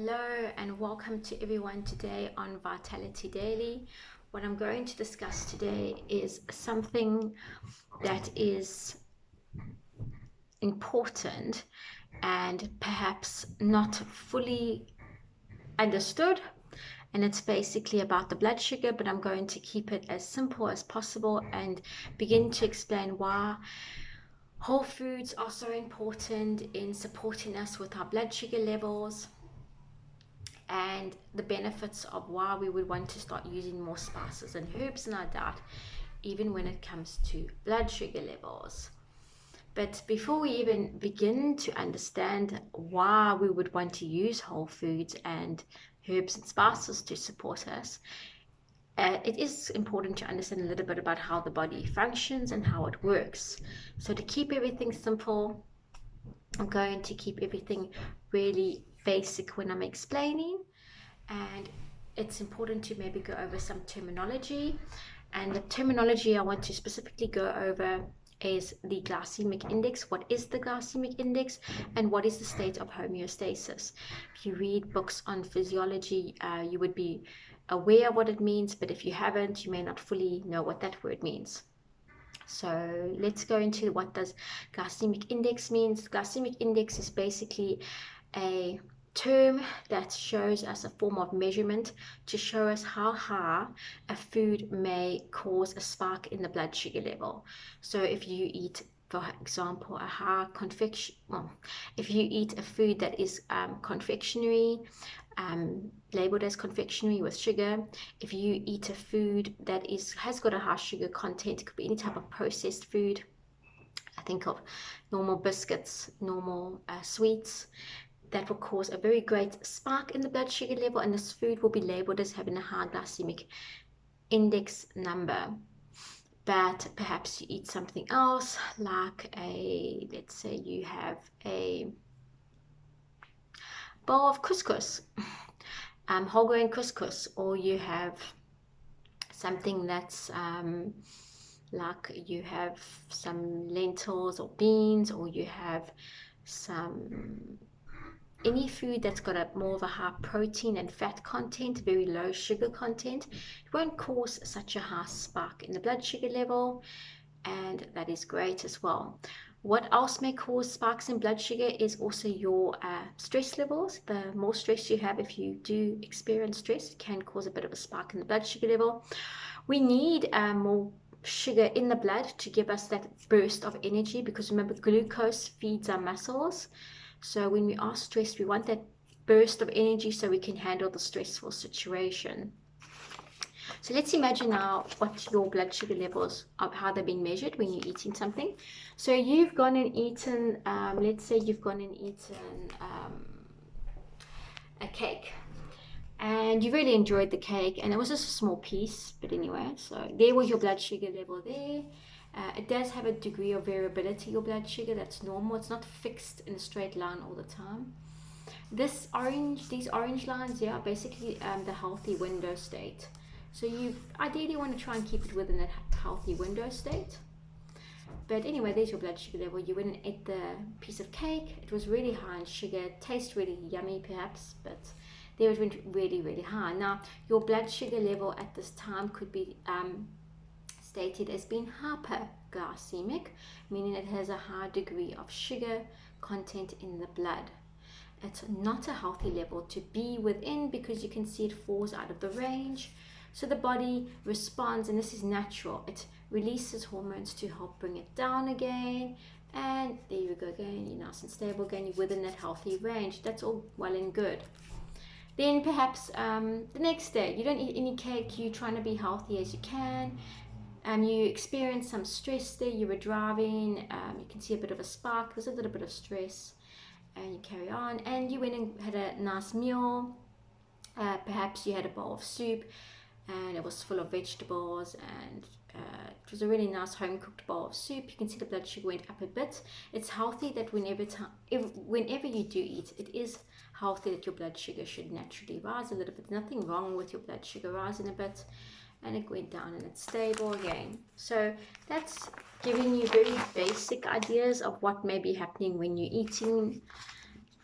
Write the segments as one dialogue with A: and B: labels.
A: Hello and welcome to everyone today on Vitality Daily. What I'm going to discuss today is something that is important and perhaps not fully understood. And it's basically about the blood sugar, but I'm going to keep it as simple as possible and begin to explain why whole foods are so important in supporting us with our blood sugar levels and the benefits of why we would want to start using more spices and herbs in our diet, even when it comes to blood sugar levels. But before we even begin to understand why we would want to use whole foods and herbs and spices to support us, it is important to understand a little bit about how the body functions and how it works. So to keep everything simple, I'm going to keep everything really basic when I'm explaining, and it's important to maybe go over some terminology. And the terminology I want to specifically go over is the glycemic index. What is the glycemic index, and what is the state of homeostasis? If you read books on physiology, you would be aware of what it means, but if you haven't, you may not fully know what that word means. So let's go into what does glycemic index means. Glycemic index is basically a term that shows us a form of measurement to show us how high a food may cause a spike in the blood sugar level. So if you eat, for example, a high confection, well, if you eat a food that is confectionery, labeled as confectionery with sugar, if you eat a food that has got a high sugar content, it could be any type of processed food. I think of normal biscuits, normal sweets, that will cause a very great spike in the blood sugar level, and this food will be labeled as having a high glycemic index number. But perhaps you eat something else, like let's say you have a bowl of couscous, whole grain couscous, or you have something that's like you have some lentils or beans, or you have any food that's got a more of a high protein and fat content, very low sugar content, it won't cause such a high spike in the blood sugar level, and that is great as well. What else may cause spikes in blood sugar is also your stress levels. The more stress you have, if you do experience stress, it can cause a bit of a spike in the blood sugar level. We need more sugar in the blood to give us that burst of energy, because remember, glucose feeds our muscles. So when we are stressed, we want that burst of energy so we can handle the stressful situation. So let's imagine now what your blood sugar levels are, how they've been measured when you're eating something. So you've gone and eaten, let's say you've gone and eaten a cake, and you really enjoyed the cake, and it was just a small piece, but anyway, so there was your blood sugar level there. It does have a degree of variability, your blood sugar. That's normal. It's not fixed in a straight line all the time. These orange lines here are basically the healthy window state. So you ideally want to try and keep it within that healthy window state. But anyway, there's your blood sugar level. You went and ate the piece of cake. It was really high in sugar. It tastes really yummy perhaps, but there it went really, really high. Now, your blood sugar level at this time could be stated as being hyperglycemic, meaning it has a high degree of sugar content in the blood. It's not a healthy level to be within, because you can see it falls out of the range. So the body responds, and this is natural. It releases hormones to help bring it down again, and there you go again. You're nice and stable again. You're within that healthy range. That's all well and good. Then perhaps the next day, you don't eat any cake. You're trying to be healthy as you can. You experience some stress there. You were driving. You can see a bit of a spark. There's a little bit of stress, and you carry on. And you went and had a nice meal. Perhaps you had a bowl of soup, and it was full of vegetables, and it was a really nice home cooked bowl of soup. You can see the blood sugar went up a bit. It's healthy that whenever you do eat, it is healthy that your blood sugar should naturally rise a little bit. Nothing wrong with your blood sugar rising a bit, and it went down and it's stable again. So that's giving you very basic ideas of what may be happening when you're eating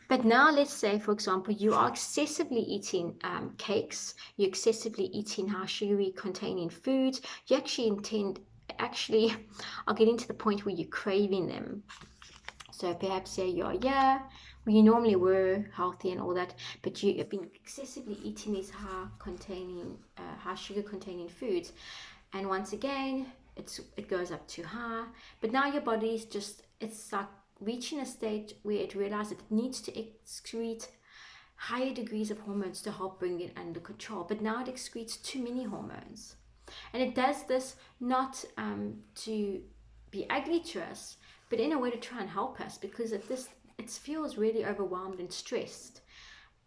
A: But now let's say, for example, you are excessively eating cakes, you're excessively eating high sugary containing foods, you actually are getting to the point where you're craving them. So perhaps say you are, yeah, well, you normally were healthy and all that, but you have been excessively eating these high sugar containing foods, and once again, it goes up too high. But now your body is it's like reaching a state where it realizes it needs to excrete higher degrees of hormones to help bring it under control. But now it excretes too many hormones, and it does this not to be ugly to us, but in a way to try and help us, because it feels really overwhelmed and stressed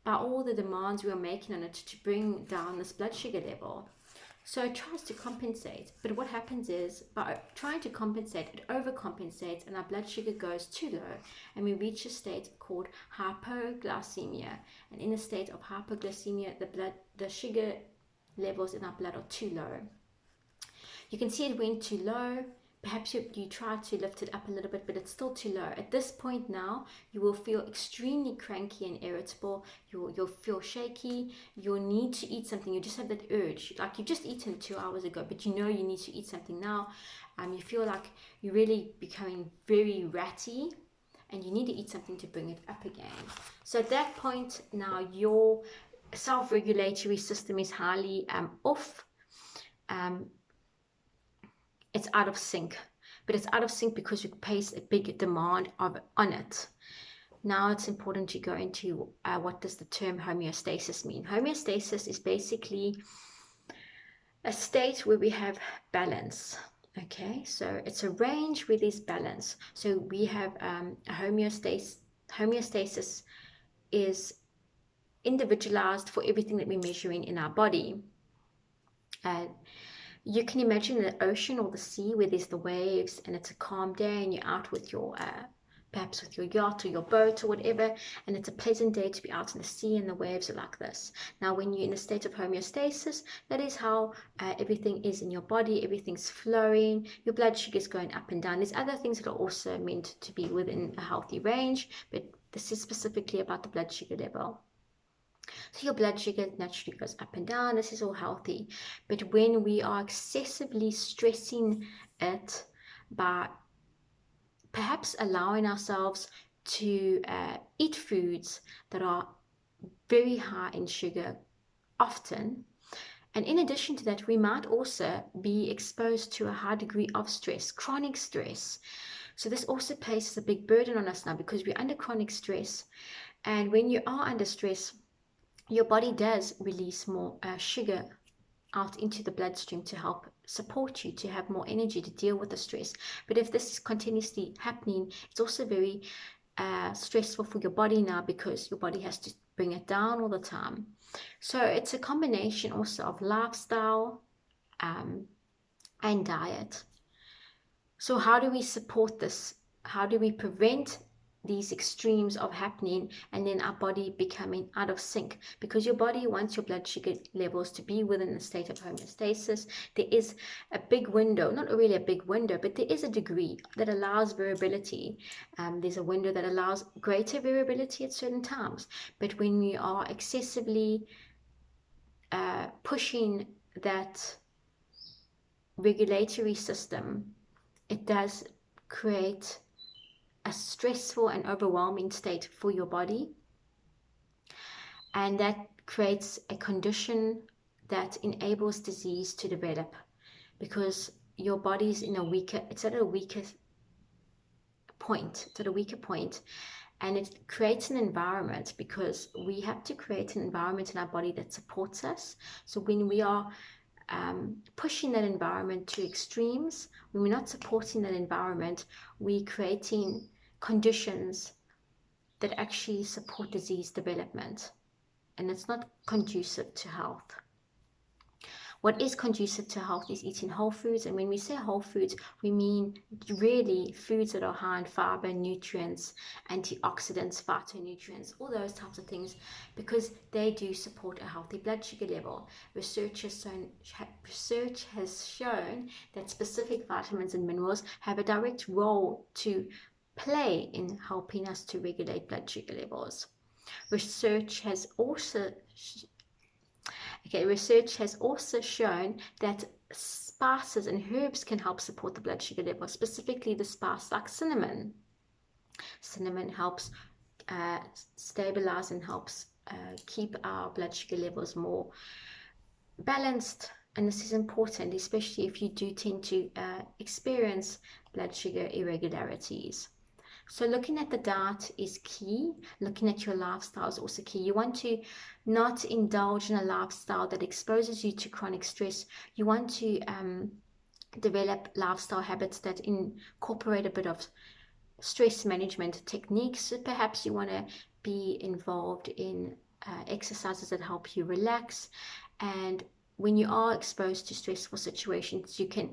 A: by all the demands we are making on it to bring down this blood sugar level. So it tries to compensate, but what happens is by trying to compensate, it overcompensates and our blood sugar goes too low, and we reach a state called hypoglycemia. And in a state of hypoglycemia, the sugar levels in our blood are too low. You can see it went too low. Perhaps you try to lift it up a little bit, but it's still too low. At this point now, you will feel extremely cranky and irritable. You'll feel shaky. You'll need to eat something. You just have that urge. Like you've just eaten 2 hours ago, but you know you need to eat something now. You feel like you're really becoming very ratty, and you need to eat something to bring it up again. So at that point now, your self-regulatory system is highly off. It's out of sync, but it's out of sync because we place a big demand on it. Now it's important to go into what does the term homeostasis mean. Homeostasis is basically a state where we have balance. Okay, so it's a range where there's balance. So we have a homeostasis. Homeostasis is individualized for everything that we're measuring in our body. You can imagine the ocean or the sea where there's the waves and it's a calm day and you're out with your perhaps with your yacht or your boat or whatever, and it's a pleasant day to be out in the sea and the waves are like this. Now when you're in a state of homeostasis, that is how everything is in your body. Everything's flowing, your blood sugar is going up and down. There's other things that are also meant to be within a healthy range, but this is specifically about the blood sugar level. So your blood sugar naturally goes up and down. This is all healthy. But when we are excessively stressing it by perhaps allowing ourselves to eat foods that are very high in sugar often, and in addition to that, we might also be exposed to a high degree of stress, chronic stress. So this also places a big burden on us now because we're under chronic stress. And when you are under stress, your body does release more sugar out into the bloodstream to help support you, to have more energy to deal with the stress. But if this is continuously happening, it's also very stressful for your body now because your body has to bring it down all the time. So it's a combination also of lifestyle and diet. So how do we support this? How do we prevent these extremes of happening and then our body becoming out of sync? Because your body wants your blood sugar levels to be within a state of homeostasis. There is a big window, not really a big window, but there is a degree that allows variability. There's a window that allows greater variability at certain times. But when we are excessively pushing that regulatory system, it does create a stressful and overwhelming state for your body, and that creates a condition that enables disease to develop because your body is it's at a weaker point. And it creates an environment because we have to create an environment in our body that supports us. So when we are pushing that environment to extremes, when we're not supporting that environment, we're creating conditions that actually support disease development, and it's not conducive to health. What is conducive to health is eating whole foods, and when we say whole foods, we mean really foods that are high in fiber, nutrients, antioxidants, phytonutrients, all those types of things, because they do support a healthy blood sugar level. Research has shown that specific vitamins and minerals have a direct role to play in helping us to regulate blood sugar levels. Research has also shown that spices and herbs can help support the blood sugar level, specifically the spice like cinnamon. Cinnamon helps stabilize and helps keep our blood sugar levels more balanced. And this is important, especially if you do tend to experience blood sugar irregularities. So looking at the diet is key. Looking at your lifestyle is also key. You want to not indulge in a lifestyle that exposes you to chronic stress. You want to develop lifestyle habits that incorporate a bit of stress management techniques. So perhaps you want to be involved in exercises that help you relax. And when you are exposed to stressful situations, you can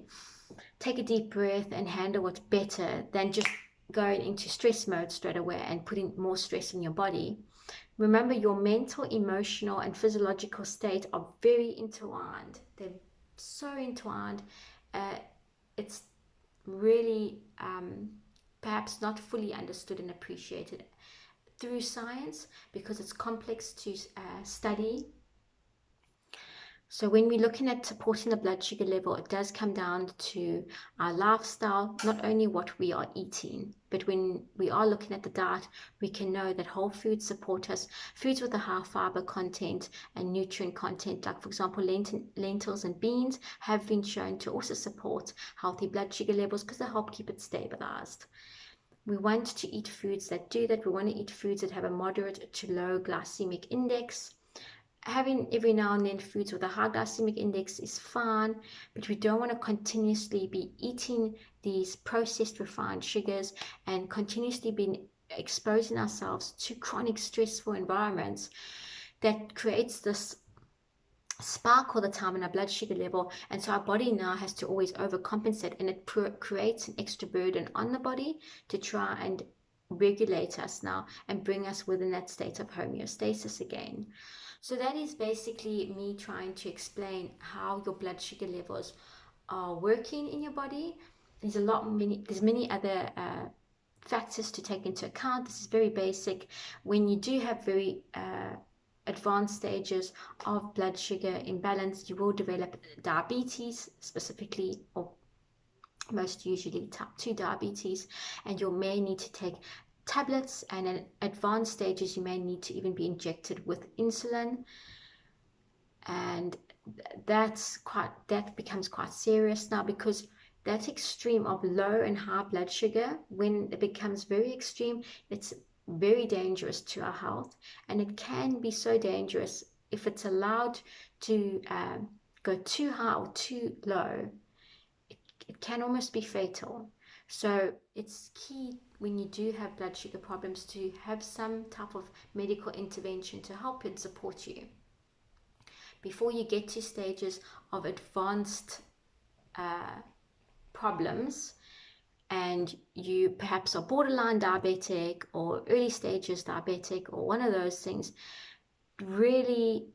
A: take a deep breath and handle it better than just going into stress mode straight away and putting more stress in your body. Remember, your mental, emotional, and physiological state are very intertwined. They're so entwined. It's really perhaps not fully understood and appreciated through science because it's complex to study. So when we're looking at supporting the blood sugar level, it does come down to our lifestyle, not only what we are eating, but when we are looking at the diet, we can know that whole foods support us. Foods with a high fiber content and nutrient content, like for example, lentils and beans, have been shown to also support healthy blood sugar levels because they help keep it stabilized. We want to eat foods that do that. We want to eat foods that have a moderate to low glycemic index. Having every now and then foods with a high glycemic index is fine, but we don't want to continuously be eating these processed refined sugars and continuously be exposing ourselves to chronic stressful environments that creates this spike all the time in our blood sugar level. And so our body now has to always overcompensate, and it creates an extra burden on the body to try and regulate us now and bring us within that state of homeostasis again. So that is basically me trying to explain how your blood sugar levels are working in your body. There's many other factors to take into account. This is very basic. When you do have very advanced stages of blood sugar imbalance, you will develop diabetes, specifically, or most usually type 2 diabetes, and you may need to take tablets, and in advanced stages you may need to even be injected with insulin, and that becomes quite serious now, because that extreme of low and high blood sugar, when it becomes very extreme, it's very dangerous to our health, and it can be so dangerous if it's allowed to go too high or too low. It can almost be fatal. So it's key when you do have blood sugar problems to have some type of medical intervention to help and support you before you get to stages of advanced problems, and you perhaps are borderline diabetic or early stages diabetic or one of those things. Really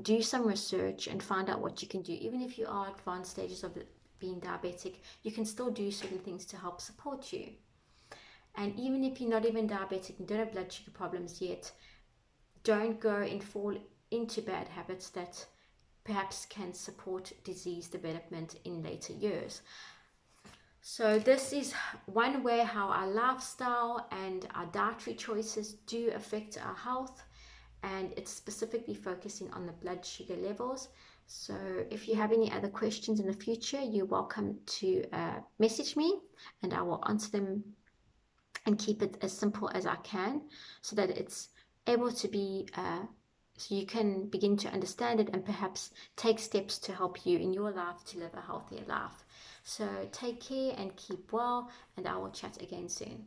A: do some research and find out what you can do. Even if you are advanced stages of being diabetic, you can still do certain things to help support you. And even if you're not even diabetic and don't have blood sugar problems yet, don't go and fall into bad habits that perhaps can support disease development in later years. So this is one way how our lifestyle and our dietary choices do affect our health, and it's specifically focusing on the blood sugar levels. So if you have any other questions in the future, you're welcome to message me, and I will answer them and keep it as simple as I can, so that it's able to be so you can begin to understand it and perhaps take steps to help you in your life to live a healthier life. So take care and keep well, and I will chat again soon.